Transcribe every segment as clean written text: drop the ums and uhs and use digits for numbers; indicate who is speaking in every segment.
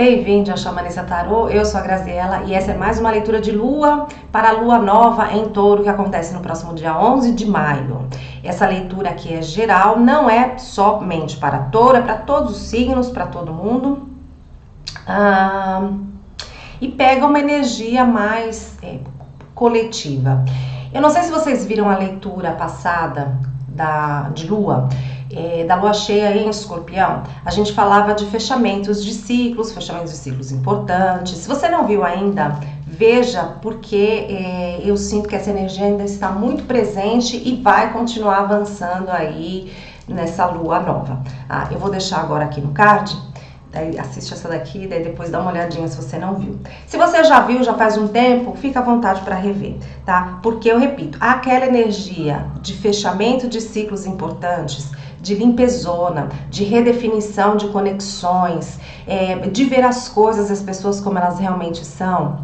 Speaker 1: Bem-vindo a Xamanissa Tarô, eu sou a Graziela e essa é mais uma leitura de lua para a lua nova em touro que acontece no próximo dia 11 de maio. Essa leitura aqui é geral, não é somente para touro, é para todos os signos, para todo mundo. E pega uma energia mais coletiva. Eu não sei se vocês viram a leitura passada de lua, da lua cheia em Escorpião. A gente falava de fechamentos de ciclos importantes. Se você não viu ainda, veja, porque eu sinto que essa energia ainda está muito presente e vai continuar avançando aí nessa lua nova. Eu vou deixar agora aqui no card. Daí assiste essa daqui, daí depois dá uma olhadinha se você não viu. Se você já viu, já faz um tempo, fica à vontade para rever, tá? Porque eu repito, aquela energia de fechamento de ciclos importantes, de limpezona, de redefinição de conexões, de ver as coisas, as pessoas como elas realmente são,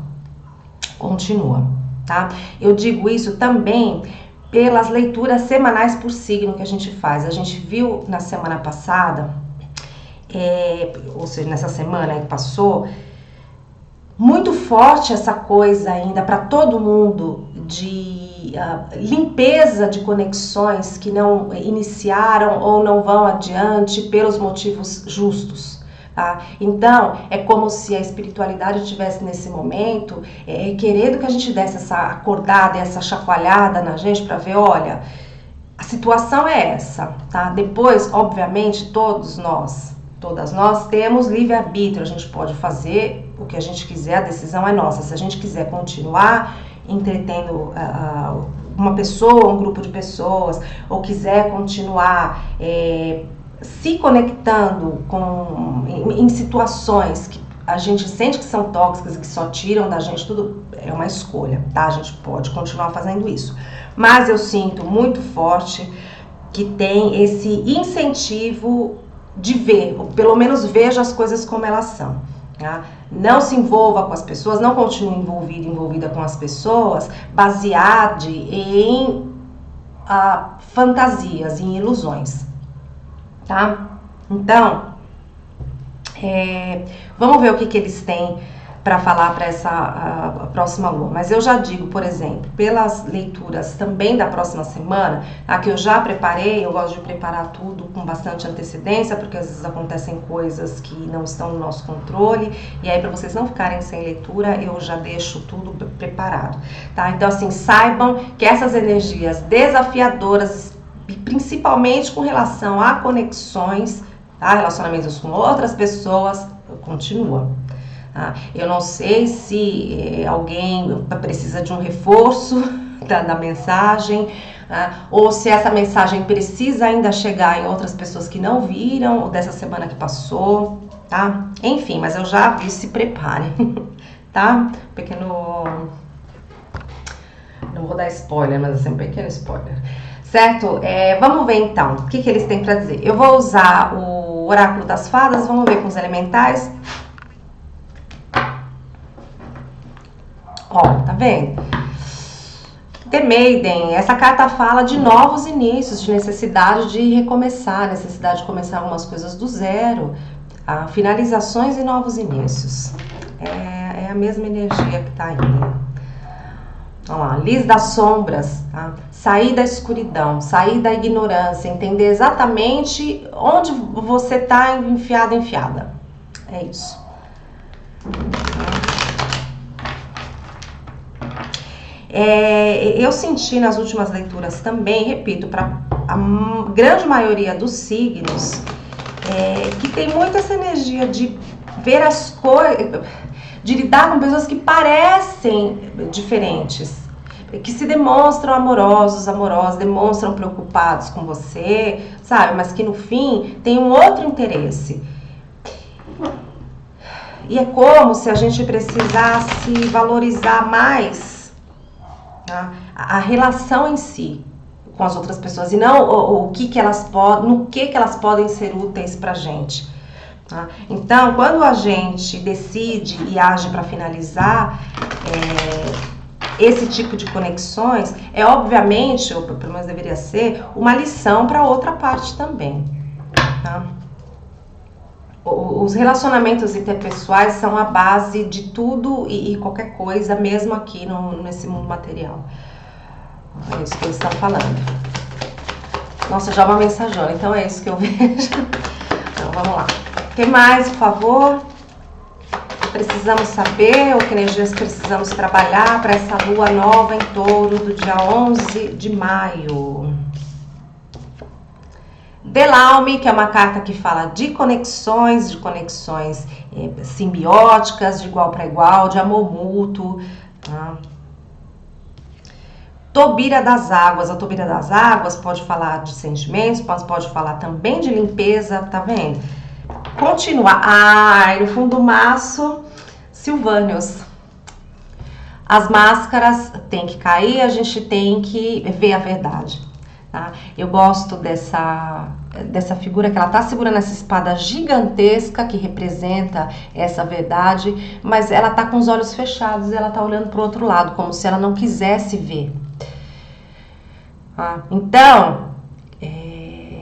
Speaker 1: continua, tá? Eu digo isso também pelas leituras semanais por signo que a gente faz. A gente viu na semana passada, ou seja, nessa semana que passou, muito forte essa coisa ainda para todo mundo de limpeza de conexões que não iniciaram ou não vão adiante pelos motivos justos. Tá? Então, é como se a espiritualidade estivesse nesse momento querendo que a gente desse essa acordada, essa chacoalhada na gente para ver, olha, a situação é essa, tá? Depois, obviamente, todas nós temos livre-arbítrio, a gente pode fazer o que a gente quiser, a decisão é nossa. Se a gente quiser continuar entretendo uma pessoa, um grupo de pessoas, ou quiser continuar se conectando em situações que a gente sente que são tóxicas e que só tiram da gente tudo, é uma escolha, tá? A gente pode continuar fazendo isso. Mas eu sinto muito forte que tem esse incentivo de ver, ou pelo menos veja as coisas como elas são. Tá? Não se envolva com as pessoas, não continue envolvida com as pessoas baseado em fantasias, em ilusões. Tá? Então, vamos ver o que eles têm para falar para essa próxima lua. Mas eu já digo, por exemplo, pelas leituras também da próxima semana, a que eu já preparei, eu gosto de preparar tudo com bastante antecedência, porque às vezes acontecem coisas que não estão no nosso controle, e aí para vocês não ficarem sem leitura, eu já deixo tudo preparado, tá? Então assim, saibam que essas energias desafiadoras, principalmente com relação a conexões, tá? Relacionamentos com outras pessoas, continuam. Eu não sei se alguém precisa de um reforço da mensagem, ou se essa mensagem precisa ainda chegar em outras pessoas que não viram, ou dessa semana que passou, tá? Enfim, mas eu já vi, se preparem, tá? Pequeno... Não vou dar spoiler, mas assim, um pequeno spoiler. Certo? Vamos ver então, o que eles têm pra dizer. Eu vou usar o oráculo das fadas, vamos ver com os elementais. Ó, tá vendo? The Maiden, essa carta fala de novos inícios, de necessidade de recomeçar, necessidade de começar algumas coisas do zero, finalizações e novos inícios. É a mesma energia que tá aí. Vamos lá, Liz das sombras, tá? Sair da escuridão, sair da ignorância, entender exatamente onde você tá enfiada. É isso. Eu senti nas últimas leituras também, repito, para a grande maioria dos signos, que tem muito essa energia de ver as coisas, de lidar com pessoas que parecem diferentes, que se demonstram amorosas, demonstram preocupados com você, sabe? Mas que no fim tem um outro interesse. E é como se a gente precisasse valorizar mais a relação em si com as outras pessoas e não no que elas podem ser úteis pra gente. Tá? Então, quando a gente decide e age para finalizar esse tipo de conexões, obviamente, ou pelo menos deveria ser, uma lição para outra parte também. Tá? Os relacionamentos interpessoais são a base de tudo e qualquer coisa, mesmo aqui nesse mundo material. É isso que eles estão falando. Nossa, já é uma mensagem, então é isso que eu vejo. Então, vamos lá. O que mais, por favor? Precisamos saber, ou que energias precisamos trabalhar para essa lua nova em Touro do dia 11 de maio. Delaume, que é uma carta que fala de conexões simbióticas, de igual para igual, de amor mútuo. Tá? Tobira das Águas. A Tobira das Águas pode falar de sentimentos, pode falar também de limpeza, tá vendo? Continuar. Ai, no fundo do maço, Silvânios. As máscaras têm que cair, a gente tem que ver a verdade. Tá? Eu gosto dessa figura que ela tá segurando essa espada gigantesca que representa essa verdade, mas ela tá com os olhos fechados, ela tá olhando para o outro lado, como se ela não quisesse ver. Então,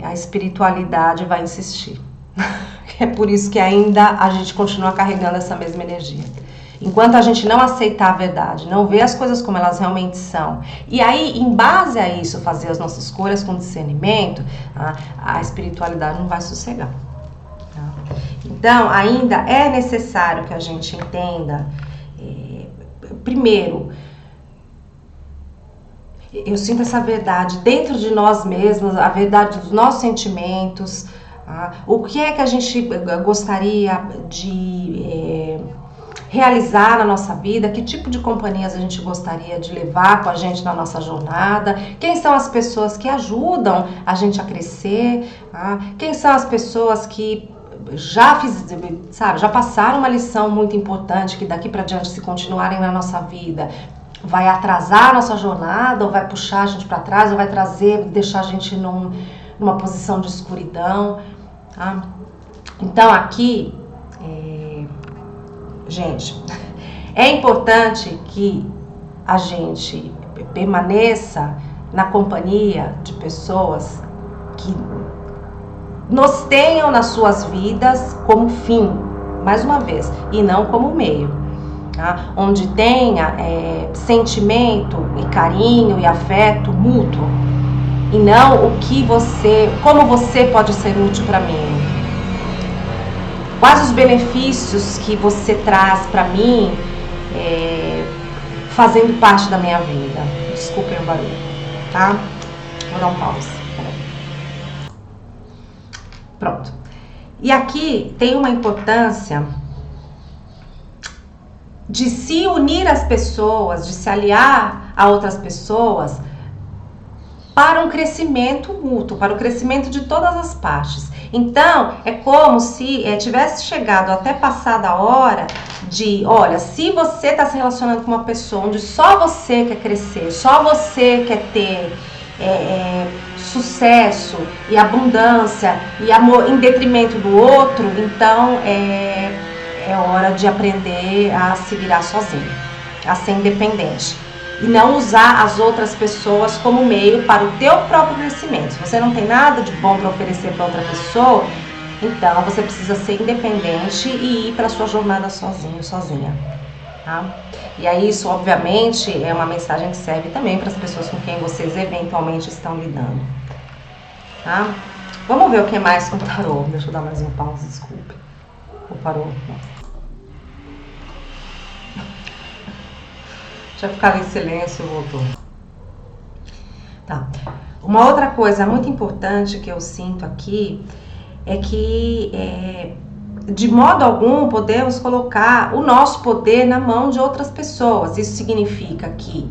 Speaker 1: a espiritualidade vai insistir. É por isso que ainda a gente continua carregando essa mesma energia. Enquanto a gente não aceitar a verdade, não ver as coisas como elas realmente são, e aí, em base a isso, fazer as nossas escolhas com discernimento, a espiritualidade não vai sossegar. Tá? Então, ainda é necessário que a gente entenda, primeiro, eu sinto essa verdade dentro de nós mesmos, a verdade dos nossos sentimentos, o que é que a gente gostaria de realizar na nossa vida, que tipo de companhias a gente gostaria de levar com a gente na nossa jornada, quem são as pessoas que ajudam a gente a crescer, quem são as pessoas que já passaram uma lição muito importante, que daqui para diante, se continuarem na nossa vida, vai atrasar a nossa jornada, ou vai puxar a gente para trás, ou vai deixar a gente numa posição de escuridão. Tá? Então aqui, gente, é importante que a gente permaneça na companhia de pessoas que nos tenham nas suas vidas como fim, mais uma vez, e não como meio. Tá? Onde tenha sentimento e carinho e afeto mútuo, e não como você pode ser útil para mim. Quais os benefícios que você traz para mim fazendo parte da minha vida? Desculpem o barulho, tá? Vou dar um pause. Pronto. E aqui tem uma importância de se unir às pessoas, de se aliar a outras pessoas para um crescimento mútuo, para o crescimento de todas as partes. Então, é como se tivesse chegado até passada a hora de, olha, se você está se relacionando com uma pessoa onde só você quer crescer, só você quer ter sucesso e abundância e amor em detrimento do outro, então é hora de aprender a se virar sozinho, a ser independente. E não usar as outras pessoas como meio para o teu próprio crescimento. Se você não tem nada de bom para oferecer para outra pessoa, então você precisa ser independente e ir para a sua jornada sozinho, sozinha. Tá? E aí isso, obviamente, é uma mensagem que serve também para as pessoas com quem vocês eventualmente estão lidando. Tá? Vamos ver o que mais com o tarô. Deixa eu dar mais um pause, desculpe. Ou parou? Não. Já ficar em silêncio, voltou. Tá. Uma outra coisa muito importante que eu sinto aqui é que de modo algum podemos colocar o nosso poder na mão de outras pessoas. Isso significa que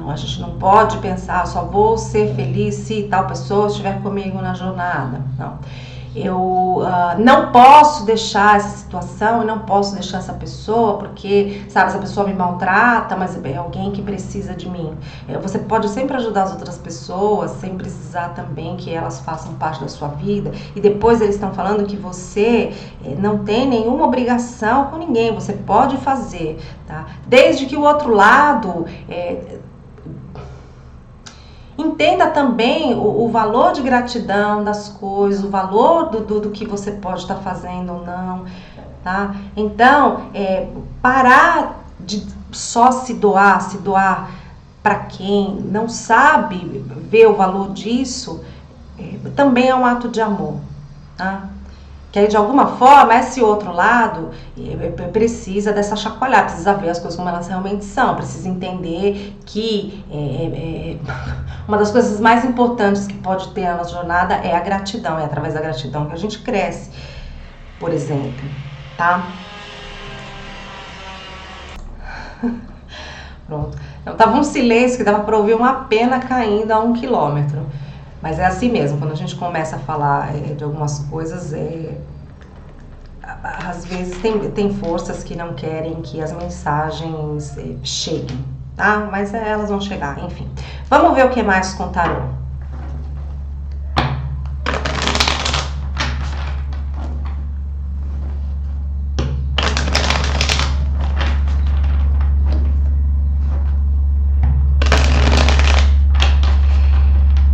Speaker 1: a gente não pode pensar, só vou ser feliz se tal pessoa estiver comigo na jornada. Não. Eu não posso deixar essa situação, eu não posso deixar essa pessoa, porque, sabe, essa pessoa me maltrata, mas é alguém que precisa de mim. Você pode sempre ajudar as outras pessoas, sem precisar também que elas façam parte da sua vida. E depois eles estão falando que você não tem nenhuma obrigação com ninguém, você pode fazer, tá? Desde que o outro lado Entenda também o valor de gratidão das coisas, o valor do que você pode estar fazendo ou não, tá? Então, parar de só se doar para quem não sabe ver o valor disso, também é um ato de amor, tá? Que aí, de alguma forma, esse outro lado precisa dessa chacoalhada, precisa ver as coisas como elas realmente são, precisa entender que uma das coisas mais importantes que pode ter na nossa jornada é a gratidão, é através da gratidão que a gente cresce, por exemplo, tá? Pronto. Então, tava um silêncio que dava para ouvir uma pena caindo a 1 quilômetro. Mas é assim mesmo, quando a gente começa a falar de algumas coisas, às vezes tem forças que não querem que as mensagens cheguem, tá? Mas elas vão chegar, enfim. Vamos ver o que mais com o tarô.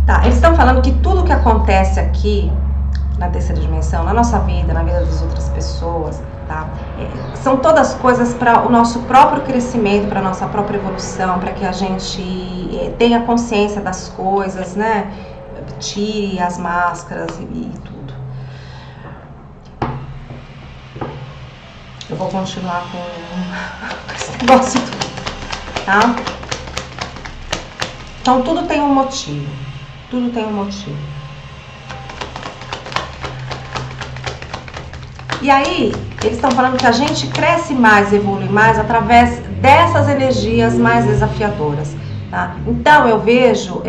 Speaker 1: Tá, eles estão falando que tudo que acontece aqui na terceira dimensão, na nossa vida, na vida das outras pessoas, tá? São todas coisas para o nosso próprio crescimento, para a nossa própria evolução, para que a gente tenha consciência das coisas, né? Tire as máscaras e tudo. Eu vou continuar com esse negócio tudo, tá? Então tudo tem um motivo. Tudo tem um motivo. E aí, eles estão falando que a gente cresce mais, evolui mais através dessas energias mais desafiadoras, tá? Então, eu vejo,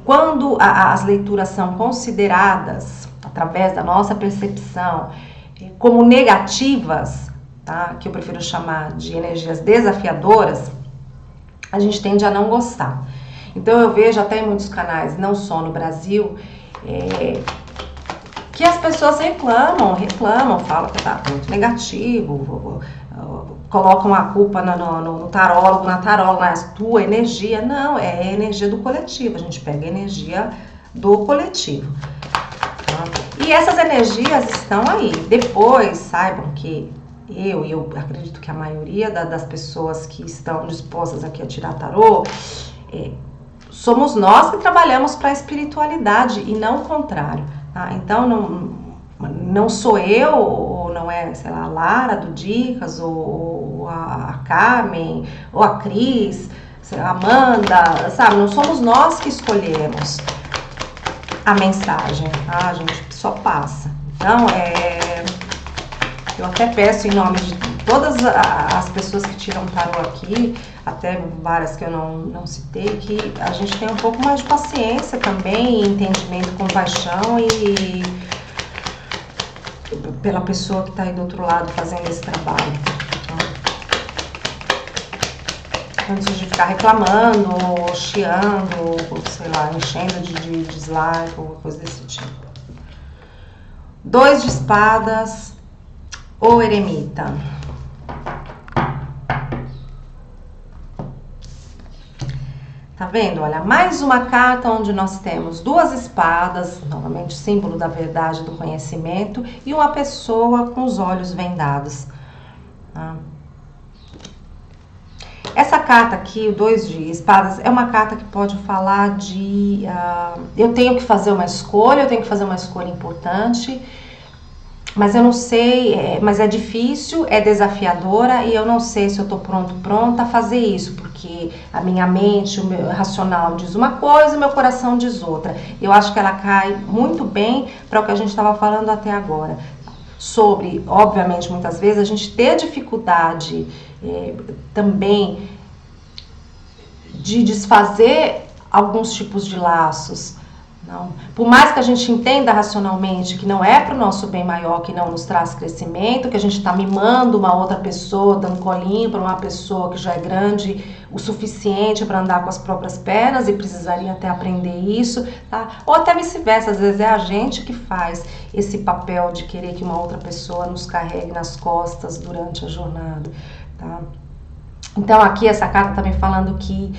Speaker 1: quando as leituras são consideradas, através da nossa percepção, como negativas, tá? Que eu prefiro chamar de energias desafiadoras, a gente tende a não gostar. Então, eu vejo até em muitos canais, não só no Brasil, que as pessoas reclamam, falam que tá muito negativo, colocam a culpa no tarólogo, na taróloga, na tua energia. Não, é a energia do coletivo, a gente pega a energia do coletivo. E essas energias estão aí. Depois, saibam que eu acredito que a maioria das pessoas que estão dispostas aqui a tirar tarô, somos nós que trabalhamos para a espiritualidade e não o contrário. Tá? Então, não sou eu, ou não é, sei lá, a Lara do Dicas, ou a Carmen, ou a Cris, a Amanda, sabe? Não somos nós que escolhemos a mensagem, tá? A gente só passa. Então, eu até peço em nome de todas as pessoas que tiram tarô aqui, até várias que eu não citei, que a gente tenha um pouco mais de paciência também, entendimento, compaixão e pela pessoa que está aí do outro lado fazendo esse trabalho. Antes de ficar reclamando, ou chiando, ou sei lá, enchendo de dislike, ou coisa desse tipo. 2 de espadas, o eremita. Tá vendo? Olha, mais uma carta onde nós temos 2 espadas, novamente símbolo da verdade, do conhecimento, e uma pessoa com os olhos vendados. Tá? Essa carta aqui, o 2 de espadas, é uma carta que pode falar de... eu tenho que fazer uma escolha, eu tenho que fazer uma escolha importante, mas eu não sei, mas é difícil, é desafiadora e eu não sei se eu tô pronta a fazer isso, porque a minha mente, o meu racional diz uma coisa e o meu coração diz outra. Eu acho que ela cai muito bem para o que a gente estava falando até agora. Sobre, obviamente, muitas vezes a gente ter dificuldade também de desfazer alguns tipos de laços. Não. Por mais que a gente entenda racionalmente que não é para o nosso bem maior, que não nos traz crescimento, que a gente está mimando uma outra pessoa, dando colinho para uma pessoa que já é grande o suficiente para andar com as próprias pernas e precisaria até aprender isso, tá? Ou até vice-versa, às vezes é a gente que faz esse papel de querer que uma outra pessoa nos carregue nas costas durante a jornada, tá? Então aqui essa carta está me falando que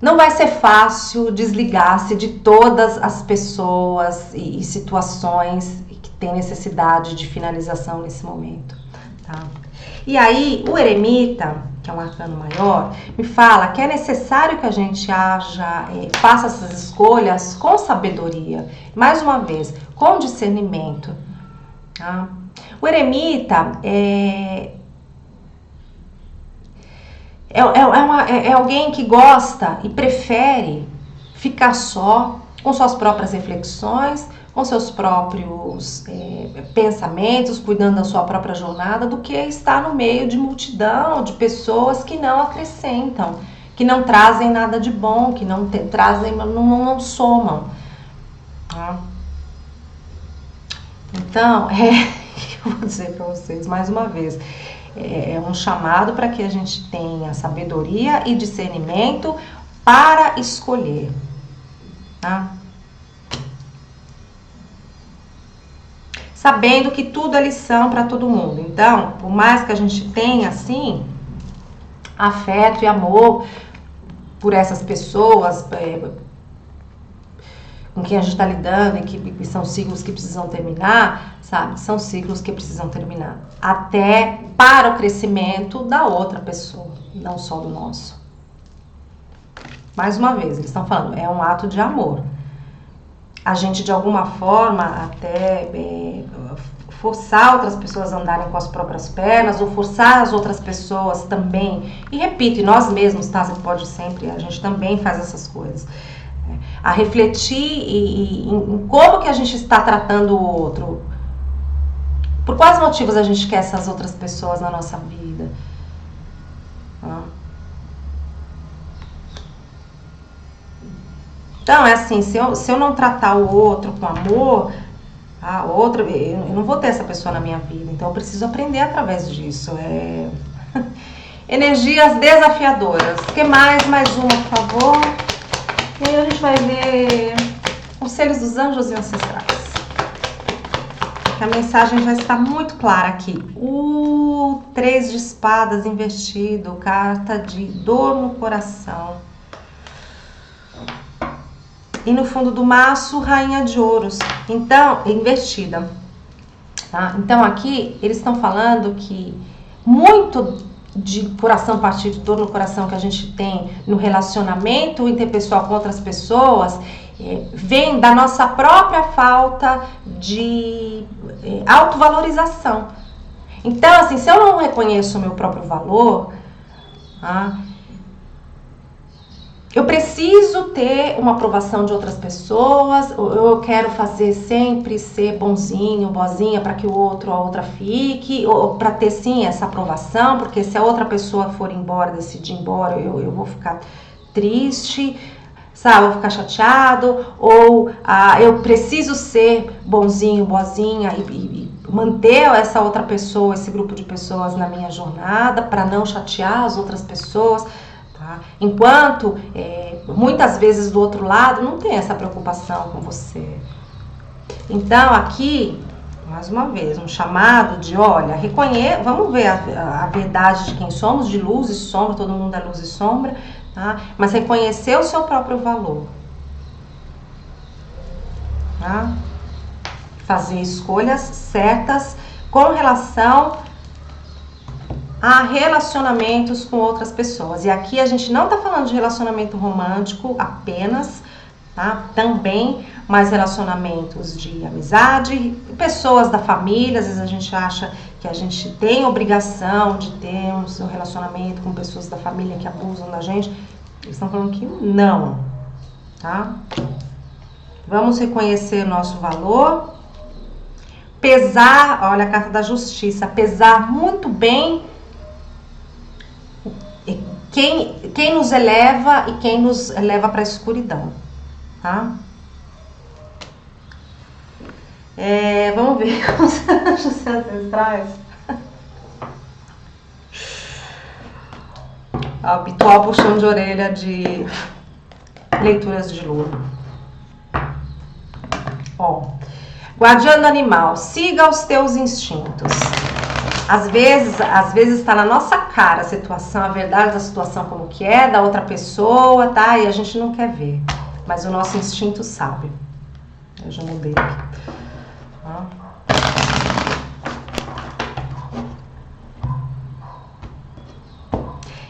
Speaker 1: Não vai ser fácil desligar-se de todas as pessoas e situações que têm necessidade de finalização nesse momento, tá? E aí, o eremita, que é um arcano maior, me fala que é necessário que a gente faça essas escolhas com sabedoria, mais uma vez, com discernimento, tá? O eremita é alguém que gosta e prefere ficar só, com suas próprias reflexões, com seus próprios pensamentos, cuidando da sua própria jornada, do que estar no meio de multidão, de pessoas que não acrescentam, que não trazem nada de bom, que não somam. Tá? Então, eu vou dizer para vocês mais uma vez, é um chamado para que a gente tenha sabedoria e discernimento para escolher, tá? Sabendo que tudo é lição para todo mundo. Então, por mais que a gente tenha, assim, afeto e amor por essas pessoas com quem a gente está lidando e que são ciclos que precisam terminar, sabe? São ciclos que precisam terminar. Até para o crescimento da outra pessoa, não só do nosso. Mais uma vez, eles estão falando, é um ato de amor. A gente, de alguma forma, até forçar outras pessoas a andarem com as próprias pernas, ou forçar as outras pessoas também. E repito, e nós mesmos, tá? Você pode sempre, a gente também faz essas coisas. A refletir em como que a gente está tratando o outro. Por quais motivos a gente quer essas outras pessoas na nossa vida? Então, é assim, se eu não tratar o outro com amor, eu não vou ter essa pessoa na minha vida. Então, eu preciso aprender através disso. Energias desafiadoras. O que mais? Mais uma, por favor. E aí a gente vai ver conselhos dos anjos e ancestrais. A mensagem já está muito clara aqui. O 3 de espadas invertido, carta de dor no coração. E no fundo do maço, rainha de ouros. Então, invertida. Tá? Então aqui eles estão falando que muito de coração partido, dor no coração que a gente tem no relacionamento interpessoal com outras pessoas, vem da nossa própria falta de autovalorização. Então, assim, se eu não reconheço o meu próprio valor, eu preciso ter uma aprovação de outras pessoas, eu quero sempre ser bonzinho, boazinha para que o outro ou a outra fique, ou para ter sim essa aprovação, porque se a outra pessoa for embora, decidir ir embora, eu vou ficar triste, sabe, eu vou ficar chateado, ou eu preciso ser bonzinho, boazinha e manter essa outra pessoa, esse grupo de pessoas na minha jornada, para não chatear as outras pessoas. Enquanto muitas vezes do outro lado não tem essa preocupação com você. Então aqui, mais uma vez, um chamado de, olha, vamos ver a verdade de quem somos, de luz e sombra, todo mundo é luz e sombra, tá? Mas reconhecer o seu próprio valor, tá? Fazer escolhas certas com relação a relacionamentos com outras pessoas. E aqui a gente não está falando de relacionamento romântico apenas, tá? Também, mas relacionamentos de amizade, pessoas da família. Às vezes a gente acha que a gente tem obrigação de ter um relacionamento com pessoas da família que abusam da gente. Eles estão falando que não, tá? Vamos reconhecer o nosso valor. Pesar, olha a carta da justiça, pesar muito bem quem nos eleva e quem nos leva para a escuridão, tá? Vamos ver como os anjos ancestrais. O habitual puxão de orelha de leituras de lua. Guardião do animal, siga os teus instintos. Às vezes está na nossa cara a situação, a verdade da situação como que é, da outra pessoa, tá? E a gente não quer ver, mas o nosso instinto sabe. Eu já mudei aqui. Tá?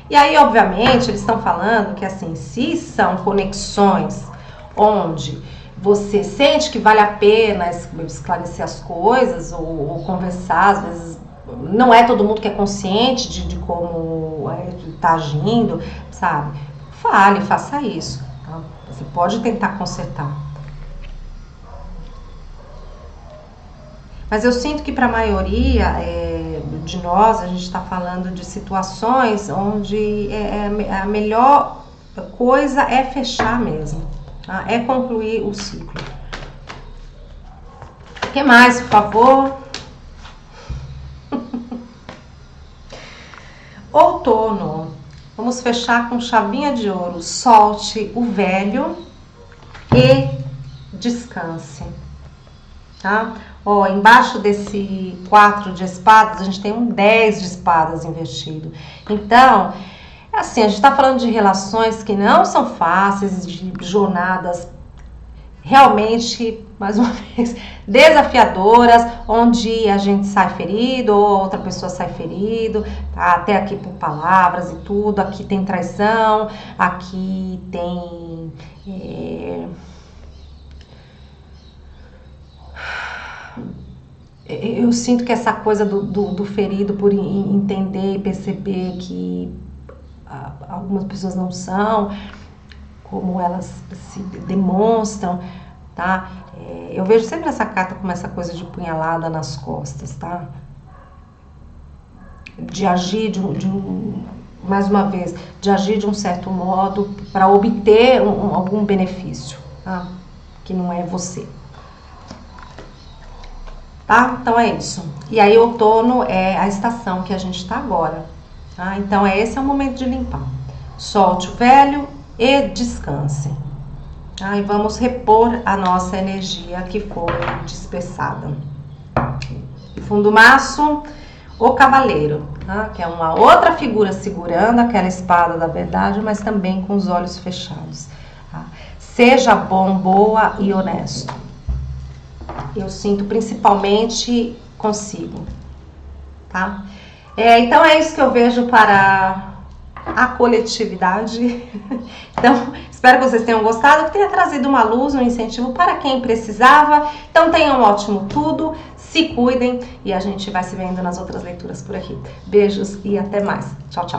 Speaker 1: E aí, obviamente, eles estão falando que, assim, se são conexões onde você sente que vale a pena esclarecer as coisas ou conversar, às vezes não é todo mundo que é consciente de como tá agindo, sabe? Fale, faça isso. Tá? Você pode tentar consertar. Mas eu sinto que para a maioria de nós, a gente está falando de situações onde a melhor coisa é fechar mesmo, tá? É concluir o ciclo. O que mais, por favor? Outono. Vamos fechar com chavinha de ouro. Solte o velho e descanse. Tá? Ó, embaixo desse 4 de espadas, a gente tem um 10 de espadas invertido. Então, assim, a gente tá falando de relações que não são fáceis, de jornadas realmente, mais uma vez, desafiadoras, onde a gente sai ferido, ou outra pessoa sai ferido, tá? Até aqui por palavras e tudo, aqui tem traição, aqui tem... Eu sinto que essa coisa do ferido por entender e perceber que algumas pessoas não são como elas se demonstram, tá? Eu vejo sempre essa carta como essa coisa de punhalada nas costas, tá? De agir mais uma vez, de agir de um certo modo para obter algum benefício, tá? Que não é você. Tá? Então é isso. E aí outono é a estação que a gente está agora. Tá? Então esse é o momento de limpar. Solte o velho e descanse. Tá? E vamos repor a nossa energia que foi dispersada. Fundo maço, o cavaleiro, tá? Que é uma outra figura segurando aquela espada da verdade, mas também com os olhos fechados. Tá? Seja bom, boa e honesto. Eu sinto principalmente consigo, tá? Então é isso que eu vejo para a coletividade. Então, espero que vocês tenham gostado, que tenha trazido uma luz, um incentivo para quem precisava. Então, tenham um ótimo tudo, se cuidem e a gente vai se vendo nas outras leituras por aqui. Beijos e até mais. Tchau, tchau.